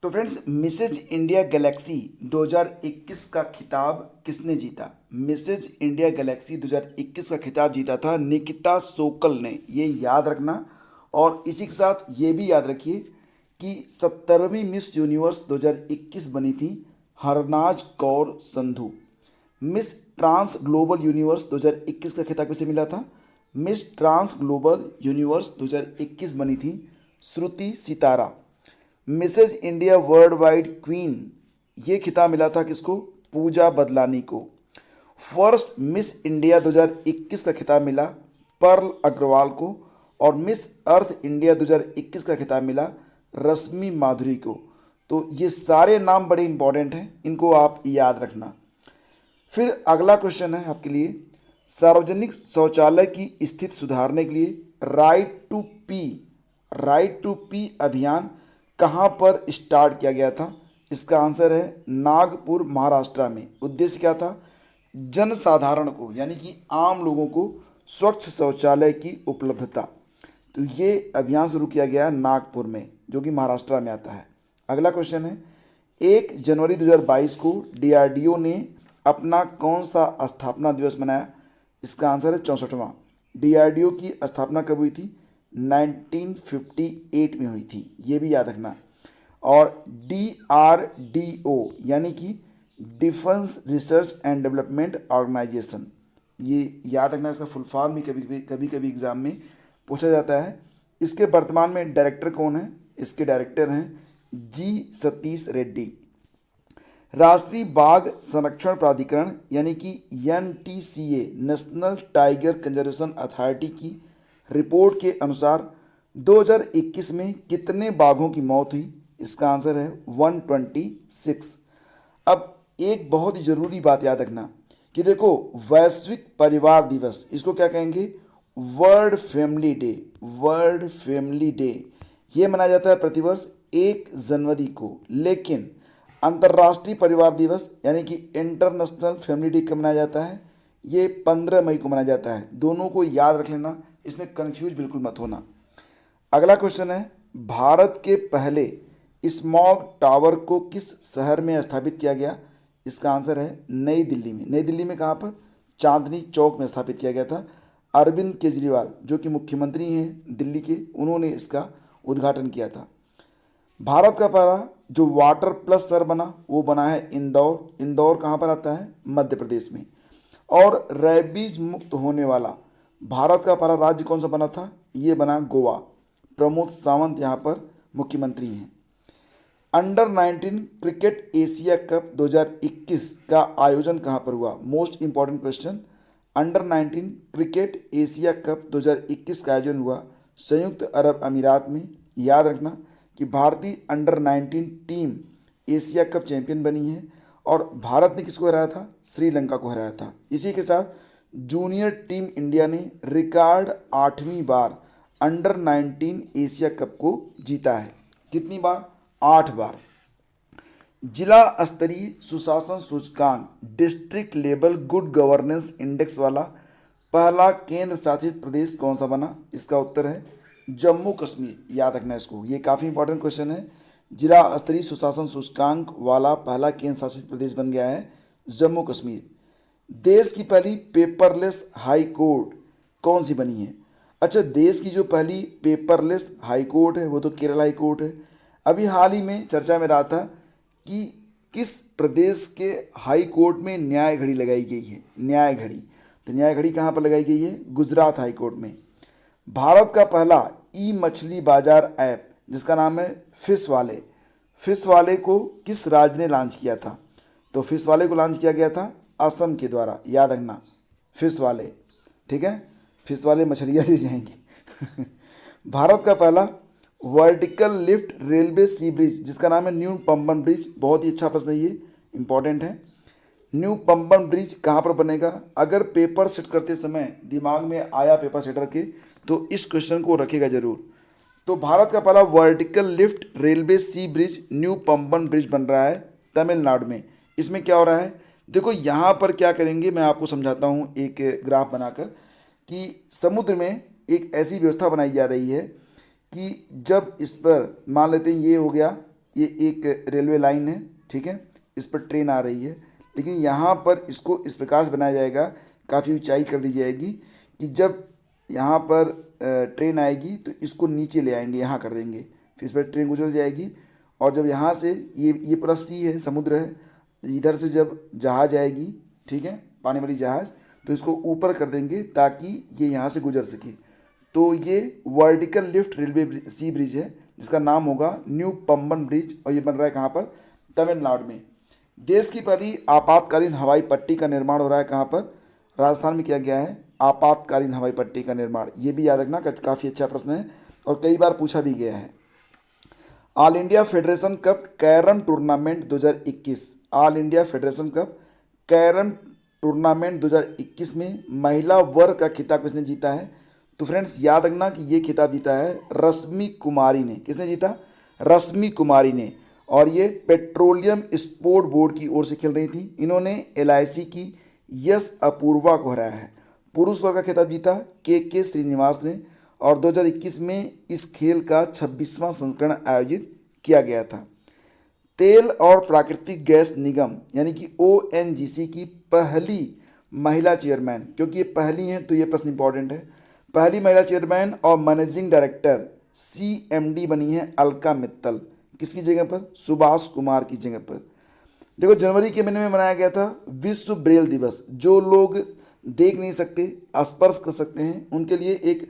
तो friends, Mrs India Galaxy 2021 का खिताब किसने जीता? मिसेज इंडिया गैलेक्सी 2021 का खिताब जीता था निकिता सोकल ने, ये याद रखना। और इसी के साथ ये भी याद रखिए कि 17वीं मिस यूनिवर्स 2021 बनी थी Harnaaz Kaur Sandhu. Miss Trans Global Universe 2021 का खिताब किसे मिला था? मिस ट्रांस ग्लोबल यूनिवर्स 2021 बनी थी Shruti Sitara. Mrs India world wide queen, ये खिताब मिला था किसको? पूजा बदलानी को। फर्स्ट मिस इंडिया 2021 का खिताब मिला पर्ल अग्रवाल को। और मिस अर्थ इंडिया 2021 का खिताब मिला रश्मि माधुरी को। तो ये सारे नाम बड़े इंपॉर्टेंट हैं, इनको आप याद रखना। फिर अगला क्वेश्चन है आपके लिए, सार्वजनिक शौचालय की स्थिति सुधारने के लिए राइट टू पी अभियान कहाँ पर स्टार्ट किया गया था? इसका आंसर है नागपुर, महाराष्ट्र में। उद्देश्य क्या था? जनसाधारण को, यानी कि आम लोगों को स्वच्छ शौचालय की उपलब्धता। तो ये अभियान शुरू किया गया है नागपुर में, जो कि महाराष्ट्र में आता है। अगला क्वेश्चन है, 1 जनवरी 2022 को डीआरडीओ ने अपना कौन सा स्थापना दिवस मनाया? इसका आंसर है 64वां। डीआरडीओ की स्थापना कब हुई थी? 1958 में हुई थी, ये भी याद रखना। और डीआरडीओ यानी कि Defence Research and Development Organisation, ये याद रखना। इसका फुल फॉर्म भी कभी कभी एग्जाम में पूछा जाता है। इसके वर्तमान में डायरेक्टर कौन है? इसके डायरेक्टर हैं जी सतीश रेड्डी। राष्ट्रीय बाघ संरक्षण प्राधिकरण यानी कि NTCA, national tiger conservation authority की रिपोर्ट के अनुसार 2021 में कितने बाघों की मौत हुई? इसका आंसर है 126। अब एक बहुत ही ज़रूरी बात याद रखना कि देखो, वैश्विक परिवार दिवस, इसको क्या कहेंगे? World family day. World family day ये मनाया जाता है प्रतिवर्ष 1 जनवरी को, लेकिन अंतर्राष्ट्रीय परिवार दिवस यानी कि इंटरनेशनल फैमिली डे कब मनाया जाता है? ये 15 मई को मनाया जाता है। दोनों को याद रख लेना, इसमें कंफ्यूज बिल्कुल मत होना। अगला क्वेश्चन है, भारत के पहले स्मॉग टावर को किस शहर में स्थापित किया गया? इसका आंसर है नई दिल्ली में। नई दिल्ली में कहाँ पर? चांदनी चौक में स्थापित किया गया था। अरविंद केजरीवाल, जो कि मुख्यमंत्री हैं दिल्ली के, उन्होंने इसका उद्घाटन किया था। भारत का पहला जो वाटर प्लस शहर बना, वो बना है इंदौर। इंदौर कहाँ पर आता है? मध्य प्रदेश में। और रैबीज मुक्त होने वाला भारत का पहला राज्य कौन सा बना था? ये बना गोवा। प्रमोद सावंत यहाँ पर मुख्यमंत्री हैं। अंडर 19 क्रिकेट एशिया कप 2021 का आयोजन कहाँ पर हुआ? Most important question. Under 19 cricket Asia cup 2021 का आयोजन हुआ संयुक्त अरब अमीरात में। याद रखना कि भारतीय under 19 team Asia cup champion बनी है। और भारत ने किसको हराया था? श्रीलंका को हराया था। इसी के साथ जूनियर टीम इंडिया ने रिकॉर्ड 8वीं बार अंडर 19 एशिया कप को जीता है। कितनी बार? 8 बार। जिला स्तरीय सुशासन सूचकांक district level good governance index वाला पहला केंद्र शासित प्रदेश कौन सा बना? इसका उत्तर है जम्मू कश्मीर। याद रखना इसको, ये काफ़ी इंपॉर्टेंट क्वेश्चन है। जिला स्तरीय सुशासन सूचकांक वाला पहला केंद्र शासित प्रदेश बन गया है जम्मू कश्मीर। देश की पहली पेपरलेस हाई कोर्ट कौन सी बनी है? अच्छा, देश की जो पहली पेपरलेस हाई कोर्ट है वो तो केरल हाई कोर्ट है। अभी हाल ही में चर्चा में रहा था कि किस प्रदेश के हाई कोर्ट में न्याय घड़ी लगाई गई है? न्याय घड़ी, तो न्याय घड़ी कहाँ पर लगाई गई है? गुजरात हाई कोर्ट में। भारत का पहला ई मछली बाजार ऐप जिसका नाम है फिश वाले को किस राज्य ने लॉन्च किया था? तो फिश वाले को लॉन्च किया गया था असम के द्वारा। याद रखना, फिश वाले, ठीक है, फिश वाले मछलियाँ दी जाएंगी। भारत का पहला वर्टिकल लिफ्ट रेलवे सी ब्रिज जिसका नाम है न्यू पंबन ब्रिज, बहुत ही अच्छा प्रश्न है, ये इंपॉर्टेंट है। न्यू पंबन ब्रिज कहाँ पर बनेगा? अगर पेपर सेट करते समय दिमाग में आया पेपर सेटर के, तो इस क्वेश्चन को रखेगा जरूर। तो भारत का पहला वर्टिकल लिफ्ट रेलवे सी ब्रिज न्यू पंबन ब्रिज बन रहा है तमिलनाडु में। इसमें क्या हो रहा है? देखो, यहाँ पर क्या करेंगे मैं आपको समझाता हूँ एक ग्राफ बनाकर, कि समुद्र में एक ऐसी व्यवस्था बनाई जा रही है कि जब इस पर मान लेते हैं ये हो गया ये एक रेलवे लाइन है, ठीक है, इस पर ट्रेन आ रही है, लेकिन यहाँ पर इसको इस प्रकार से बनाया जाएगा, काफ़ी ऊंचाई कर दी जाएगी कि जब यहाँ पर ट्रेन आएगी तो इसको नीचे ले आएंगे, यहाँ कर देंगे, फिर इस पर ट्रेन गुजर जाएगी, और जब यहाँ से ये पूरा सी है, समुद्र है, इधर से जब जहाज आएगी, ठीक है, पानी वाली जहाज, तो इसको ऊपर कर देंगे ताकि ये यहाँ से गुजर सके। तो ये वर्टिकल लिफ्ट रेलवे सी ब्रिज है, जिसका नाम होगा न्यू पंबन ब्रिज, और ये बन रहा है कहाँ पर, तमिलनाडु में। देश की पहली आपातकालीन हवाई पट्टी का निर्माण हो रहा है कहाँ पर, राजस्थान में किया गया है आपातकालीन हवाई पट्टी का निर्माण। ये भी याद रखना, काफ़ी अच्छा प्रश्न है और कई बार पूछा भी गया है। All India federation cup carrom tournament 2021, all India federation cup carrom tournament 2021 में महिला वर्ग का खिताब किसने जीता है? तो फ्रेंड्स याद रखना कि ये खिताब जीता है रश्मि कुमारी ने। किसने जीता? रश्मि कुमारी ने। और ये पेट्रोलियम स्पोर्ट बोर्ड की ओर से खेल रही थी। इन्होंने LIC की यश अपूर्वा को हराया है। पुरुष वर्ग का खिताब जीता के श्रीनिवास ने, और 2021 में इस खेल का 26वां संस्करण आयोजित किया गया था। तेल और प्राकृतिक गैस निगम यानी कि ONGC की पहली महिला चेयरमैन, क्योंकि ये पहली हैं तो ये प्रश्न इंपॉर्टेंट है, पहली महिला चेयरमैन और मैनेजिंग डायरेक्टर CMD बनी है अलका मित्तल। किसकी जगह पर? सुभाष कुमार की जगह पर। देखो, जनवरी के महीने में मनाया गया था विश्व ब्रेल दिवस। जो लोग देख नहीं सकते, स्पर्श कर सकते हैं, उनके लिए एक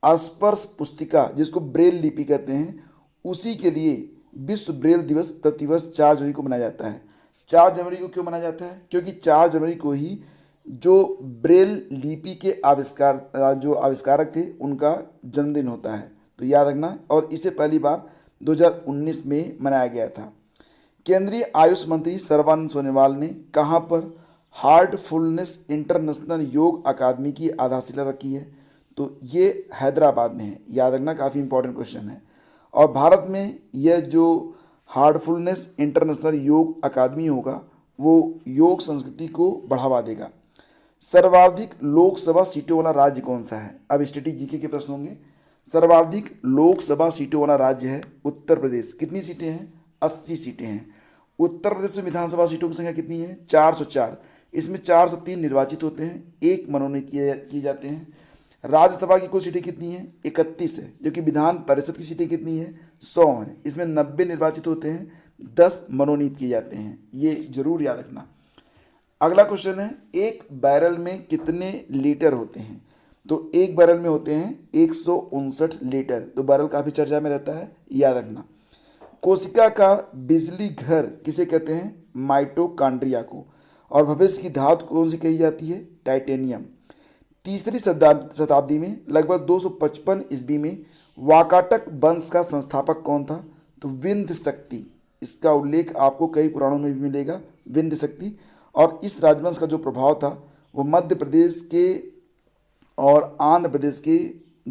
स्पर्श पुस्तिका, जिसको ब्रेल लिपि कहते हैं, उसी के लिए विश्व ब्रेल दिवस प्रतिवर्ष 4 जनवरी को मनाया जाता है। 4 जनवरी को क्यों मनाया जाता है? क्योंकि 4 जनवरी को ही जो ब्रेल लिपि के जो आविष्कारक थे उनका जन्मदिन होता है, तो याद रखना। और इसे पहली बार 2019 में मनाया गया था। केंद्रीय आयुष मंत्री सर्बानंद सोनोवाल ने कहाँ पर हार्टफुलनेस इंटरनेशनल योग अकादमी की आधारशिला रखी है? तो ये हैदराबाद में है। याद रखना, काफ़ी इंपॉर्टेंट क्वेश्चन है। और भारत में यह जो हार्टफुलनेस इंटरनेशनल योग अकादमी होगा वो योग संस्कृति को बढ़ावा देगा। सर्वाधिक लोकसभा सीटों वाला राज्य कौन सा है? अब स्टैटिक जीके के प्रश्न होंगे। सर्वाधिक लोकसभा सीटों वाला राज्य है उत्तर प्रदेश। कितनी सीटें हैं? 80 सीटें हैं। उत्तर प्रदेश में विधानसभा सीटों की संख्या कितनी है? 404। इसमें 403 निर्वाचित होते हैं, 1 मनोनीत किए जाते हैं। राज्यसभा की कुल सीटें कितनी हैं? 31 है। जबकि विधान परिषद की सीटें कितनी है? 100 हैं। इसमें 90 निर्वाचित होते हैं, 10 मनोनीत किए जाते हैं। ये जरूर याद रखना। अगला क्वेश्चन है, एक बैरल में कितने लीटर होते हैं? तो एक बैरल में होते हैं 159 लीटर। तो बैरल काफ़ी चर्चा में रहता है, याद रखना। कोशिका का बिजली घर किसे कहते हैं? माइटोकॉन्ड्रिया को। और भविष्य की धातु कौन सी कही जाती है? टाइटेनियम। तीसरी शताब्दी में लगभग 255 ईस्वी में वाकाटक वंश का संस्थापक कौन था? तो विंध्य शक्ति। इसका उल्लेख आपको कई पुराणों में भी मिलेगा, विंध्य शक्ति। और इस राजवंश का जो प्रभाव था वो मध्य प्रदेश के और आंध्र प्रदेश के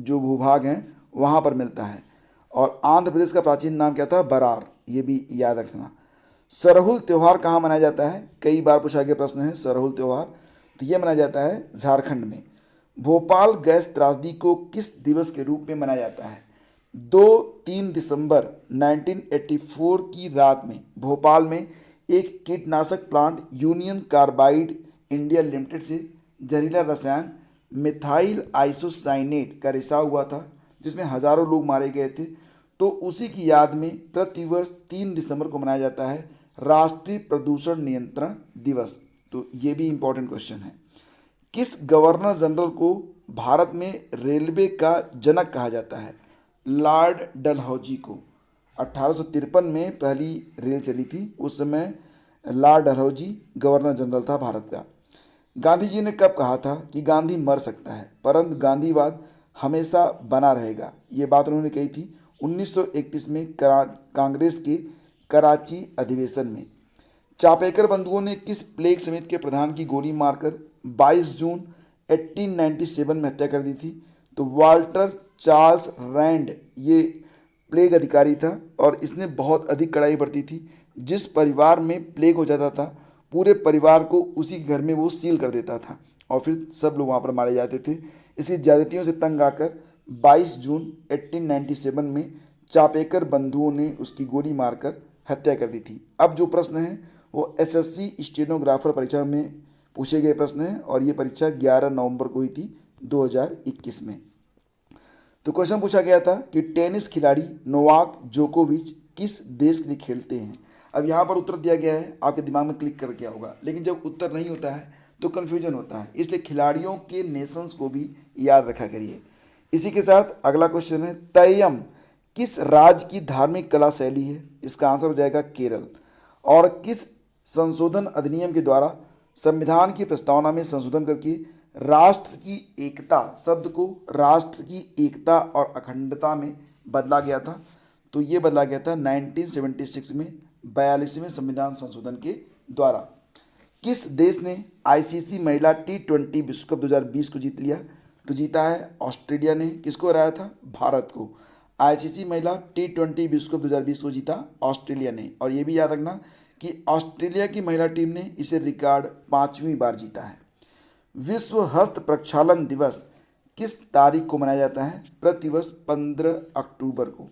जो भूभाग हैं वहाँ पर मिलता है। और आंध्र प्रदेश का प्राचीन नाम क्या था? बरार। ये भी याद रखना। सरहुल त्यौहार कहाँ मनाया जाता है? कई बार पूछा गया प्रश्न है सरहुल त्यौहार। तो ये मनाया जाता है झारखंड में। भोपाल गैस त्रासदी को किस दिवस के रूप में मनाया जाता है? 2-3 दिसंबर 1984 की रात में भोपाल में एक कीटनाशक plant union carbide India limited से जहरीला रसायन मिथाइल आइसोसाइनेट का रिसाव हुआ था, जिसमें हजारों लोग मारे गए थे। तो उसी की याद में प्रतिवर्ष 3 दिसंबर को मनाया जाता है राष्ट्रीय प्रदूषण नियंत्रण दिवस। तो ये भी इम्पोर्टेंट क्वेश्चन है। किस गवर्नर जनरल को भारत में रेलवे का जनक कहा जाता है? लॉर्ड डलहौजी को। 1853 में पहली रेल चली थी, उस समय लॉर्ड डलहौजी गवर्नर जनरल था भारत का। गांधी जी ने कब कहा था कि गांधी मर सकता है परंतु गांधीवाद हमेशा बना रहेगा? ये बात उन्होंने कही थी 1931 में कांग्रेस के कराची अधिवेशन में। चापेकर बंधुओं ने किस प्लेग समिति के प्रधान की गोली मारकर 22 जून 1897 में हत्या कर दी थी? तो वाल्टर चार्ल्स रैंड ये प्लेग अधिकारी था और इसने बहुत अधिक कड़ाई बरती थी। जिस परिवार में प्लेग हो जाता था पूरे परिवार को उसी घर में वो सील कर देता था और फिर सब लोग वहाँ पर मारे जाते थे। इसी ज्यादतियों से तंग आकर 22 जून 1897 में चापेकर बंधुओं ने उसकी गोली मारकर हत्या कर दी थी। अब जो प्रश्न है वो एसएससी स्टेनोग्राफर परीक्षा में पूछे गए प्रश्न हैं और ये परीक्षा 11 नवंबर को हुई थी 2021 में। तो क्वेश्चन पूछा गया था कि टेनिस खिलाड़ी नोवाक जोकोविच किस देश के लिए खेलते हैं। अब यहाँ पर उत्तर दिया गया है, आपके दिमाग में क्लिक कर गया होगा, लेकिन जब उत्तर नहीं होता है तो कन्फ्यूजन होता है, इसलिए खिलाड़ियों के नेशंस को भी याद रखा करिए। इसी के साथ अगला क्वेश्चन है, तैयम किस राज्य की धार्मिक कला शैली है। इसका आंसर हो जाएगा केरल। और किस संशोधन अधिनियम के द्वारा संविधान की प्रस्तावना में संशोधन करके राष्ट्र की एकता शब्द को राष्ट्र की एकता और अखंडता में बदला गया था। तो ये बदला गया था 1976 में 42वें संविधान संशोधन के द्वारा। किस देश ने आईसीसी महिला T20 विश्व कप 2020 को जीत लिया। तो जीता है ऑस्ट्रेलिया ने। किसको हराया था? भारत को। आईसीसी महिला T20 विश्व कप 2020 को जीता ऑस्ट्रेलिया ने। और ये भी याद रखना कि ऑस्ट्रेलिया की महिला टीम ने इसे रिकॉर्ड 5वीं बार जीता है। विश्व हस्त प्रक्षालन दिवस किस तारीख को मनाया जाता है? प्रतिवर्ष 15 अक्टूबर को।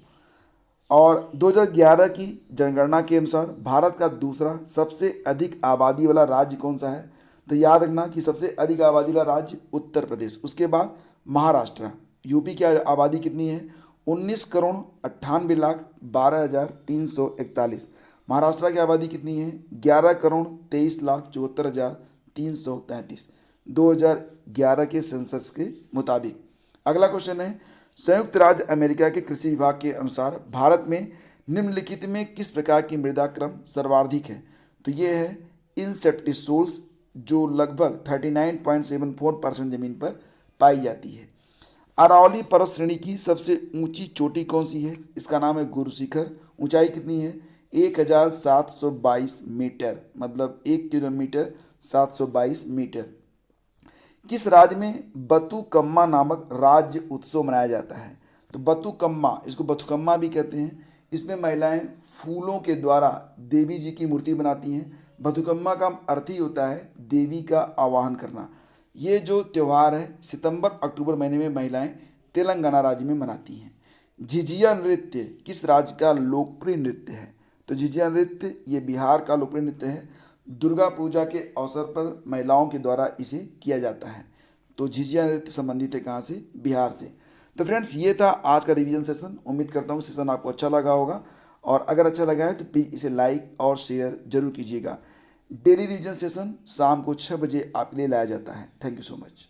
और 2011 की जनगणना के अनुसार भारत का दूसरा सबसे अधिक आबादी वाला राज्य कौन सा है? तो याद रखना कि सबसे अधिक आबादी वाला राज्य उत्तर प्रदेश, उसके बाद महाराष्ट्र। यूपी की आबादी कितनी है? 19,98,12,341। महाराष्ट्र की आबादी कितनी है? 11,23,74,333 2011 के सेंसस के मुताबिक। अगला क्वेश्चन है, संयुक्त राज्य अमेरिका के कृषि विभाग के अनुसार भारत में निम्नलिखित में किस प्रकार की मृदा क्रम सर्वाधिक है? तो ये है इंसेप्टिसोल्स, जो लगभग 39.74% जमीन पर पाई जाती है। अरावली पर्वत श्रेणी की सबसे ऊंची चोटी कौन सी है? इसका नाम है गुरु शिखर। ऊंचाई कितनी है? 1722 मीटर, मतलब 1 किलोमीटर 722 मीटर। किस राज्य में बतुकम्मा नामक राज्य उत्सव मनाया जाता है? तो बतुकम्मा, इसको बथुकम्मा भी कहते हैं। इसमें महिलाएं फूलों के द्वारा देवी जी की मूर्ति बनाती हैं। बथुकम्मा का अर्थ ही होता है देवी का आवाहन करना। ये जो त्यौहार है सितंबर अक्टूबर महीने में महिलाएं तेलंगाना राज्य में मनाती हैं। झिझिया नृत्य किस राज्य का लोकप्रिय नृत्य है? तो झिझिया नृत्य ये बिहार का लोकप्रिय नृत्य है। दुर्गा पूजा के अवसर पर महिलाओं के द्वारा इसे किया जाता है। तो झिझिया नृत्य संबंधित है कहाँ से? बिहार से। तो फ्रेंड्स, ये था आज का रिवीजन सेशन। उम्मीद करता हूँ सेशन आपको अच्छा लगा होगा, और अगर अच्छा लगा है तो प्लीज़ इसे लाइक और शेयर जरूर कीजिएगा। डेली रिवीजन सेशन शाम को 6 बजे आपके लिए लाया जाता है। Thank you so much.